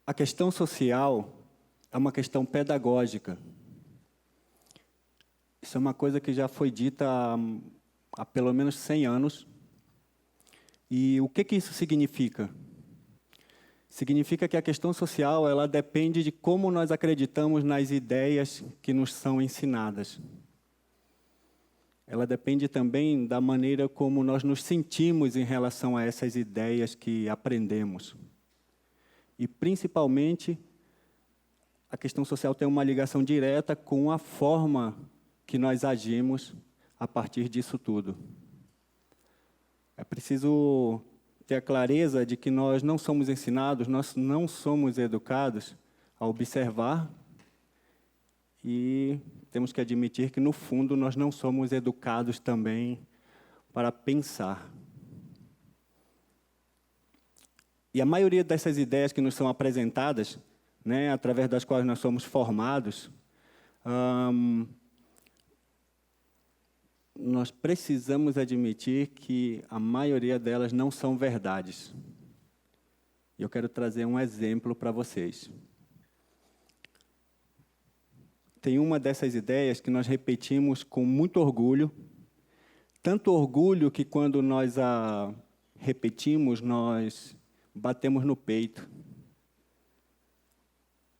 A questão social é uma questão pedagógica. Isso é uma coisa que já foi dita há pelo menos 100 anos. E o que isso significa? Significa que a questão social ela depende de como nós acreditamos nas ideias que nos são ensinadas. Ela depende também da maneira como nós nos sentimos em relação a essas ideias que aprendemos. E, principalmente, a questão social tem uma ligação direta com a forma que nós agimos a partir disso tudo. É preciso ter a clareza de que nós não somos ensinados, nós não somos educados a observar e temos que admitir que, no fundo, nós não somos educados também para pensar. E a maioria dessas ideias que nos são apresentadas, através das quais nós somos formados, nós precisamos admitir que a maioria delas não são verdades. E eu quero trazer um exemplo para vocês. Tem uma dessas ideias que nós repetimos com muito orgulho, tanto orgulho que quando nós a repetimos, nós batemos no peito.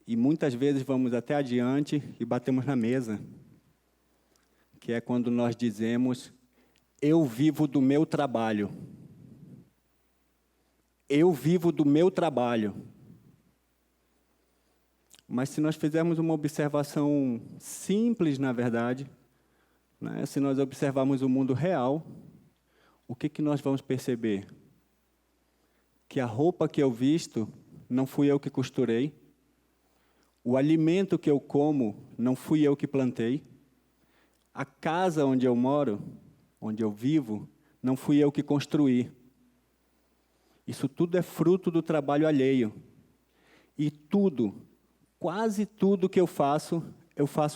E muitas vezes vamos até adiante e batemos na mesa, que é quando nós dizemos, eu vivo do meu trabalho. Eu vivo do meu trabalho. Mas se nós fizermos uma observação simples, na verdade, se nós observarmos o mundo real, o que nós vamos perceber? Que a roupa que eu visto não fui eu que costurei, o alimento que eu como não fui eu que plantei, a casa onde eu moro, onde eu vivo, não fui eu que construí. Isso tudo é fruto do trabalho alheio. E tudo, quase tudo que eu faço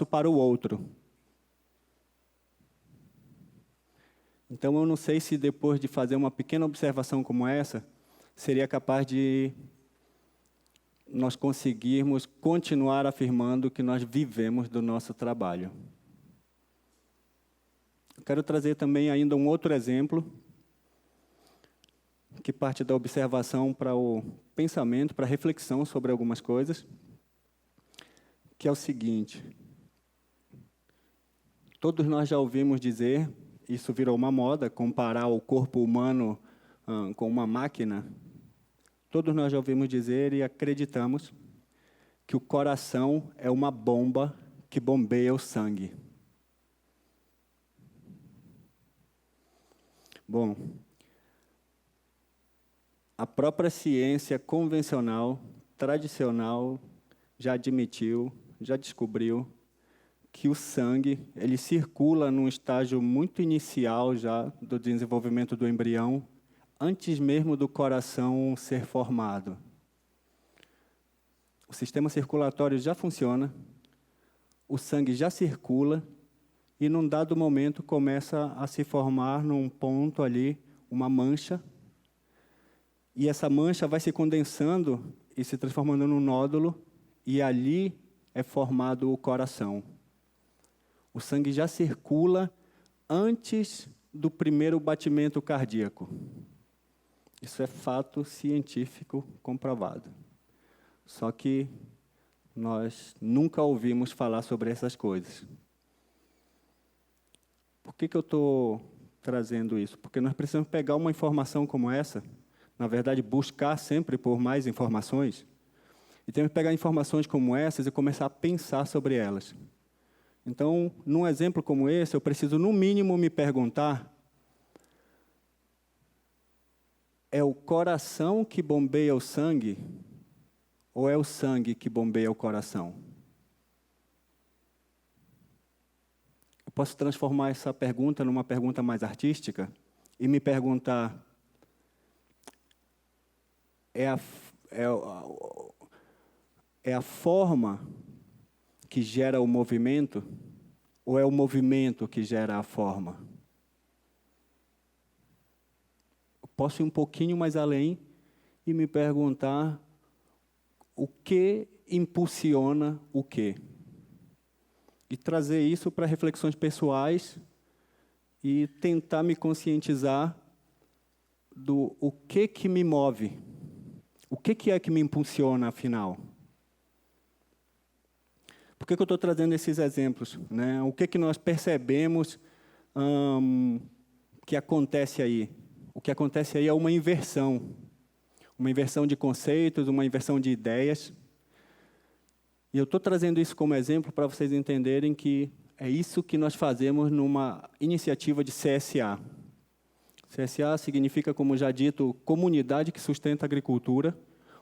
para o outro. Então, eu não sei se depois de fazer uma pequena observação como essa, seria capaz de nós conseguirmos continuar afirmando que nós vivemos do nosso trabalho. Eu quero trazer também ainda um outro exemplo, que parte da observação para o pensamento, para a reflexão sobre algumas coisas, que é o seguinte. Todos nós já ouvimos dizer, isso virou uma moda, comparar o corpo humano com uma máquina. Todos nós já ouvimos dizer e acreditamos que o coração é uma bomba que bombeia o sangue. Bom, a própria ciência convencional, tradicional, já admitiu, já descobriu que o sangue ele circula num estágio muito inicial já do desenvolvimento do embrião, antes mesmo do coração ser formado. O sistema circulatório já funciona, o sangue já circula e, num dado momento, começa a se formar num ponto ali, uma mancha, e essa mancha vai se condensando e se transformando num nódulo, e ali é formado o coração. O sangue já circula antes do primeiro batimento cardíaco. Isso é fato científico comprovado. Só que nós nunca ouvimos falar sobre essas coisas. Por que eu estou trazendo isso? Porque nós precisamos pegar uma informação como essa, na verdade, buscar sempre por mais informações, e temos que pegar informações como essas e começar a pensar sobre elas. Então, num exemplo como esse, eu preciso, no mínimo, me perguntar: é o coração que bombeia o sangue ou é o sangue que bombeia o coração? Eu posso transformar essa pergunta numa pergunta mais artística e me perguntar: é a forma que gera o movimento ou é o movimento que gera a forma? Eu posso ir um pouquinho mais além e me perguntar o que impulsiona o quê. E trazer isso para reflexões pessoais e tentar me conscientizar do o que me move. O que é que me impulsiona, afinal? Por que eu estou trazendo esses exemplos, né? O que nós percebemos que acontece aí? O que acontece aí é uma inversão de conceitos, uma inversão de ideias. E eu estou trazendo isso como exemplo para vocês entenderem que é isso que nós fazemos numa iniciativa de CSA. CSA significa, como já dito, Comunidade que Sustenta a Agricultura,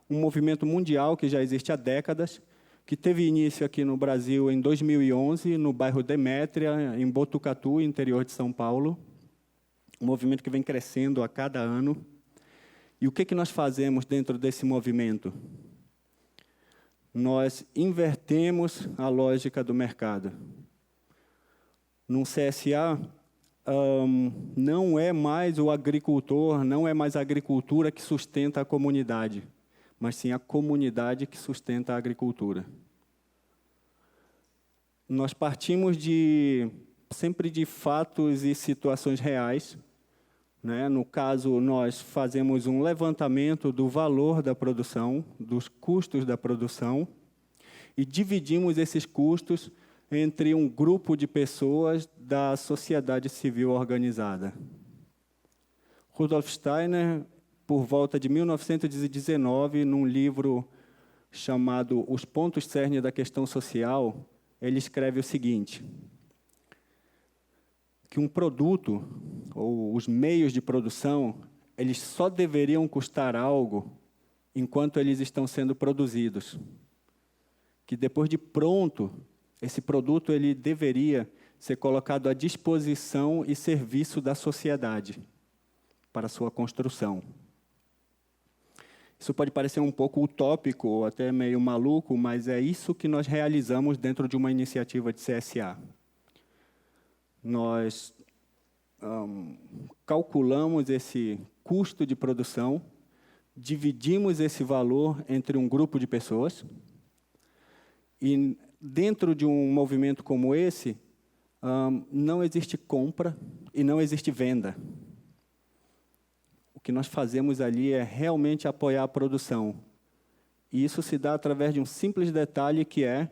um movimento mundial que já existe há décadas, que teve início aqui no Brasil em 2011, no bairro Demétria, em Botucatu, interior de São Paulo. Um movimento que vem crescendo a cada ano. E o que nós fazemos dentro desse movimento? Nós invertemos a lógica do mercado. No CSA, não é mais o agricultor, não é mais a agricultura que sustenta a comunidade, mas sim a comunidade que sustenta a agricultura. Nós partimos sempre de fatos e situações reais, né? No caso, nós fazemos um levantamento do valor da produção, dos custos da produção, e dividimos esses custos entre um grupo de pessoas da sociedade civil organizada. Rudolf Steiner, por volta de 1919, num livro chamado Os Pontos Cerne da Questão Social, ele escreve o seguinte: que um produto, ou os meios de produção, eles só deveriam custar algo enquanto eles estão sendo produzidos. Que depois de pronto, esse produto ele deveria ser colocado à disposição e serviço da sociedade para sua construção. Isso pode parecer um pouco utópico ou até meio maluco, mas é isso que nós realizamos dentro de uma iniciativa de CSA. Nós calculamos esse custo de produção, dividimos esse valor entre um grupo de pessoas, e dentro de um movimento como esse, não existe compra e não existe venda. O que nós fazemos ali é realmente apoiar a produção. E isso se dá através de um simples detalhe que é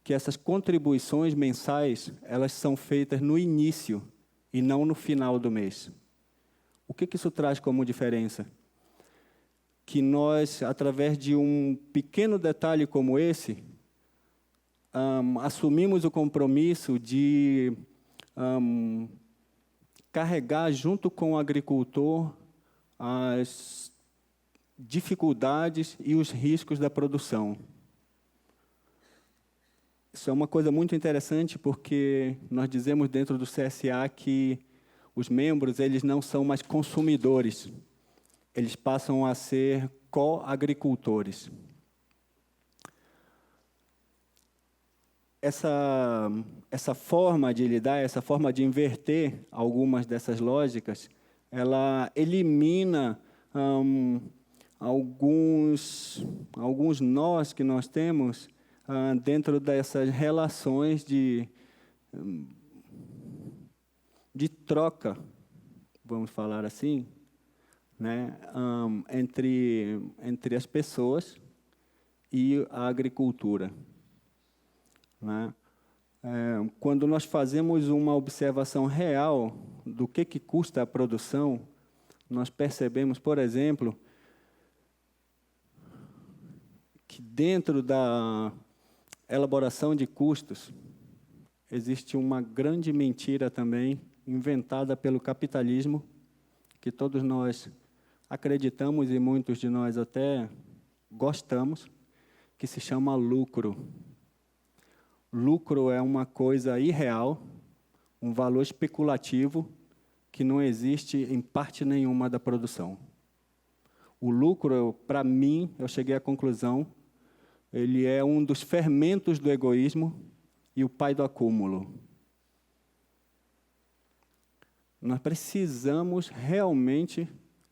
que essas contribuições mensais, elas são feitas no início e não no final do mês. O que isso traz como diferença? Que nós, através de um pequeno detalhe como esse, assumimos o compromisso de carregar junto com o agricultor as dificuldades e os riscos da produção. Isso é uma coisa muito interessante porque nós dizemos dentro do CSA que os membros eles não são mais consumidores, eles passam a ser co-agricultores. Essa forma de lidar, essa forma de inverter algumas dessas lógicas, ela elimina alguns nós que nós temos dentro dessas relações de troca, vamos falar assim, né, entre as pessoas e a agricultura. Né? Quando nós fazemos uma observação real do que custa a produção, nós percebemos, por exemplo, que dentro da elaboração de custos existe uma grande mentira também inventada pelo capitalismo, que todos nós acreditamos e muitos de nós até gostamos, que se chama lucro. Lucro é uma coisa irreal, um valor especulativo que não existe em parte nenhuma da produção. O lucro, para mim, eu cheguei à conclusão, ele é um dos fermentos do egoísmo e o pai do acúmulo. Nós precisamos realmente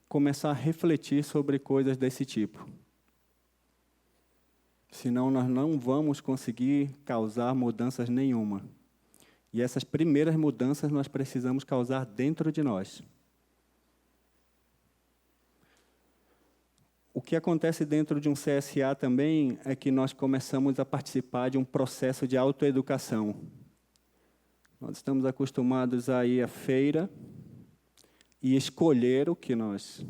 começar a refletir sobre coisas desse tipo. Senão nós não vamos conseguir causar mudanças nenhuma. E essas primeiras mudanças nós precisamos causar dentro de nós. O que acontece dentro de um CSA também é que nós começamos a participar de um processo de autoeducação. Nós estamos acostumados a ir à feira e escolher o que nós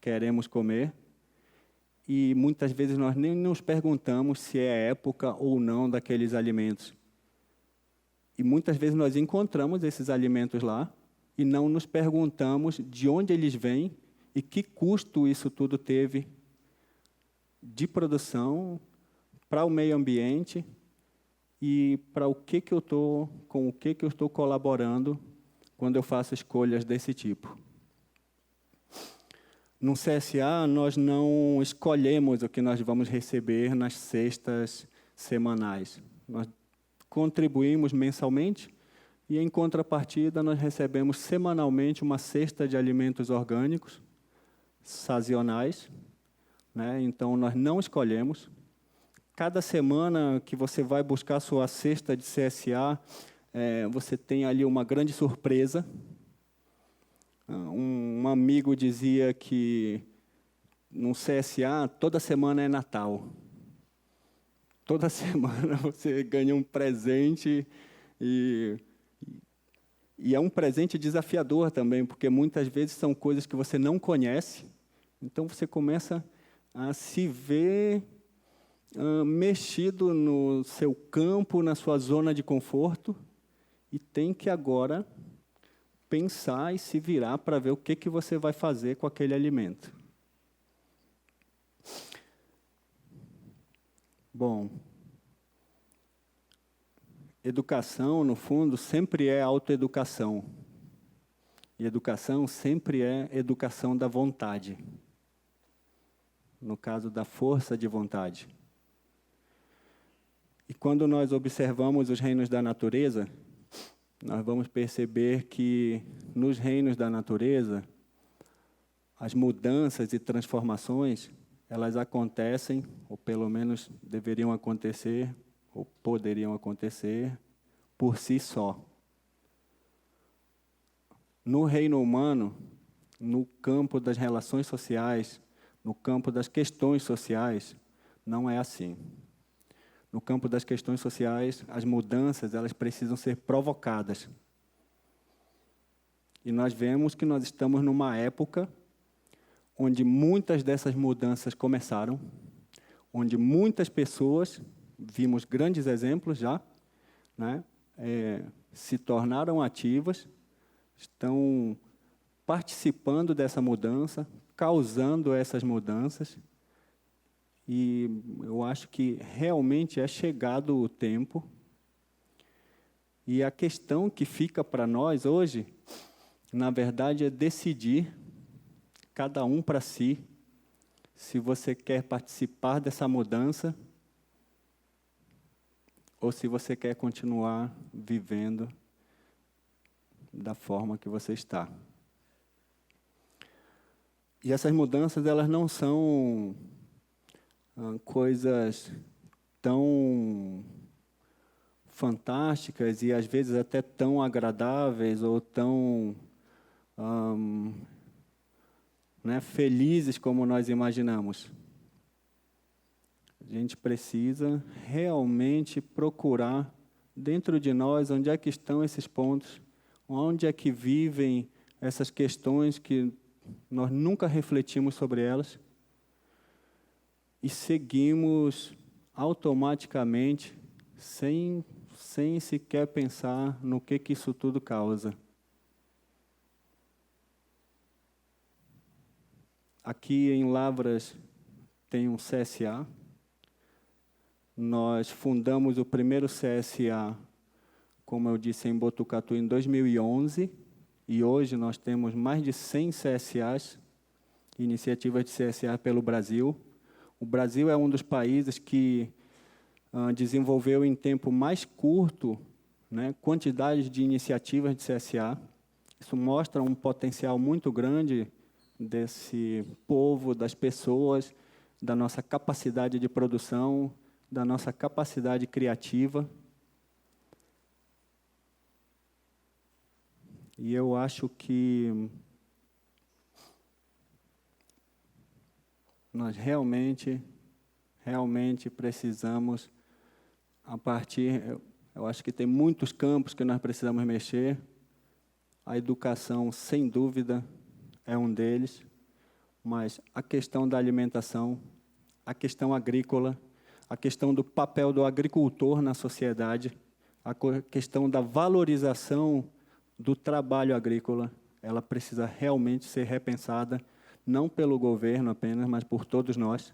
queremos comer. E muitas vezes nós nem nos perguntamos se é época ou não daqueles alimentos. E muitas vezes nós encontramos esses alimentos lá e não nos perguntamos de onde eles vêm e que custo isso tudo teve de produção para o meio ambiente e para o que eu estou, com o que eu estou colaborando quando eu faço escolhas desse tipo. No CSA, nós não escolhemos o que nós vamos receber nas cestas semanais. Nós contribuímos mensalmente e, em contrapartida, nós recebemos semanalmente uma cesta de alimentos orgânicos sazonais. Né? Então, nós não escolhemos. Cada semana que você vai buscar sua cesta de CSA, você tem ali uma grande surpresa. Um amigo dizia que no CSA toda semana é Natal. Toda semana você ganha um presente e é um presente desafiador também, porque muitas vezes são coisas que você não conhece. Então você começa a se ver mexido no seu campo, na sua zona de conforto, e tem que agora pensar e se virar para ver o que você vai fazer com aquele alimento. Bom, educação, no fundo, sempre é autoeducação. E educação sempre é educação da vontade. No caso da força de vontade. E quando nós observamos os reinos da natureza, nós vamos perceber que nos reinos da natureza, as mudanças e transformações, elas acontecem, ou pelo menos deveriam acontecer, ou poderiam acontecer, por si só. No reino humano, no campo das relações sociais, no campo das questões sociais, não é assim. No campo das questões sociais, as mudanças elas precisam ser provocadas. E nós vemos que nós estamos numa época onde muitas dessas mudanças começaram, onde muitas pessoas, vimos grandes exemplos já, né, se tornaram ativas, estão participando dessa mudança, causando essas mudanças. E eu acho que realmente é chegado o tempo. E a questão que fica para nós hoje, na verdade, é decidir, cada um para si, se você quer participar dessa mudança ou se você quer continuar vivendo da forma que você está. E essas mudanças, elas não são coisas tão fantásticas e às vezes até tão agradáveis ou tão felizes como nós imaginamos. A gente precisa realmente procurar dentro de nós onde é que estão esses pontos, onde é que vivem essas questões que nós nunca refletimos sobre elas e seguimos automaticamente, sem sequer pensar no que isso tudo causa. Aqui em Lavras tem um CSA. Nós fundamos o primeiro CSA, como eu disse, em Botucatu em 2011, e hoje nós temos mais de 100 CSAs, iniciativas de CSA pelo Brasil. O Brasil é um dos países que desenvolveu em tempo mais curto, quantidade de iniciativas de CSA. Isso mostra um potencial muito grande desse povo, das pessoas, da nossa capacidade de produção, da nossa capacidade criativa. E eu acho que nós realmente precisamos, eu acho que tem muitos campos que nós precisamos mexer. A educação, sem dúvida, é um deles, mas a questão da alimentação, a questão agrícola, a questão do papel do agricultor na sociedade, a questão da valorização do trabalho agrícola, ela precisa realmente ser repensada, não pelo governo apenas, mas por todos nós,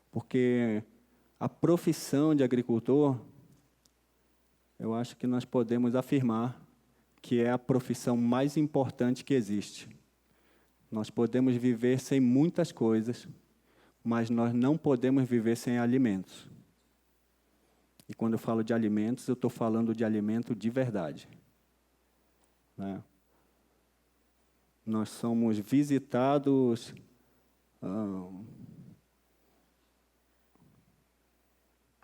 porque a profissão de agricultor, eu acho que nós podemos afirmar que é a profissão mais importante que existe. Nós podemos viver sem muitas coisas, mas nós não podemos viver sem alimentos. E quando eu falo de alimentos, eu estou falando de alimento de verdade. Né? Nós somos visitados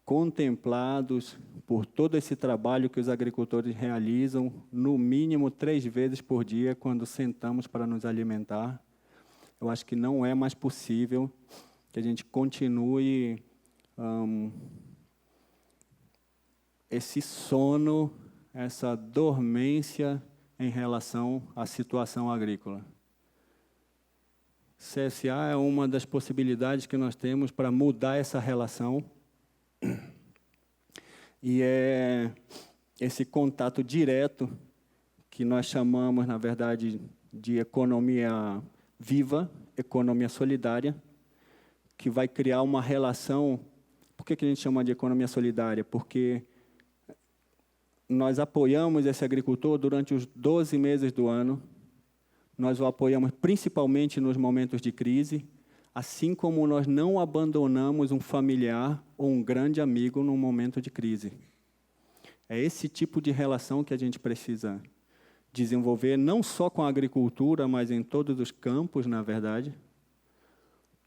contemplados por todo esse trabalho que os agricultores realizam, no mínimo 3 vezes por dia, quando sentamos para nos alimentar. Eu acho que não é mais possível que a gente continue esse sono, essa dormência em relação à situação agrícola. CSA é uma das possibilidades que nós temos para mudar essa relação. E é esse contato direto que nós chamamos, na verdade, de economia viva, economia solidária, que vai criar uma relação. Por que a gente chama de economia solidária? Porque nós apoiamos esse agricultor durante os 12 meses do ano, nós o apoiamos principalmente nos momentos de crise, assim como nós não abandonamos um familiar ou um grande amigo num momento de crise. É esse tipo de relação que a gente precisa desenvolver, não só com a agricultura, mas em todos os campos, na verdade,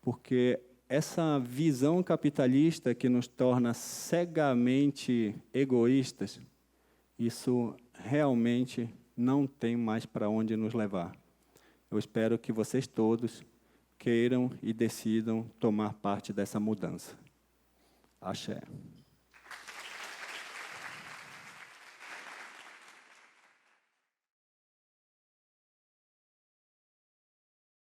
porque essa visão capitalista que nos torna cegamente egoístas, isso realmente não tem mais para onde nos levar. Eu espero que vocês todos queiram e decidam tomar parte dessa mudança. Axé.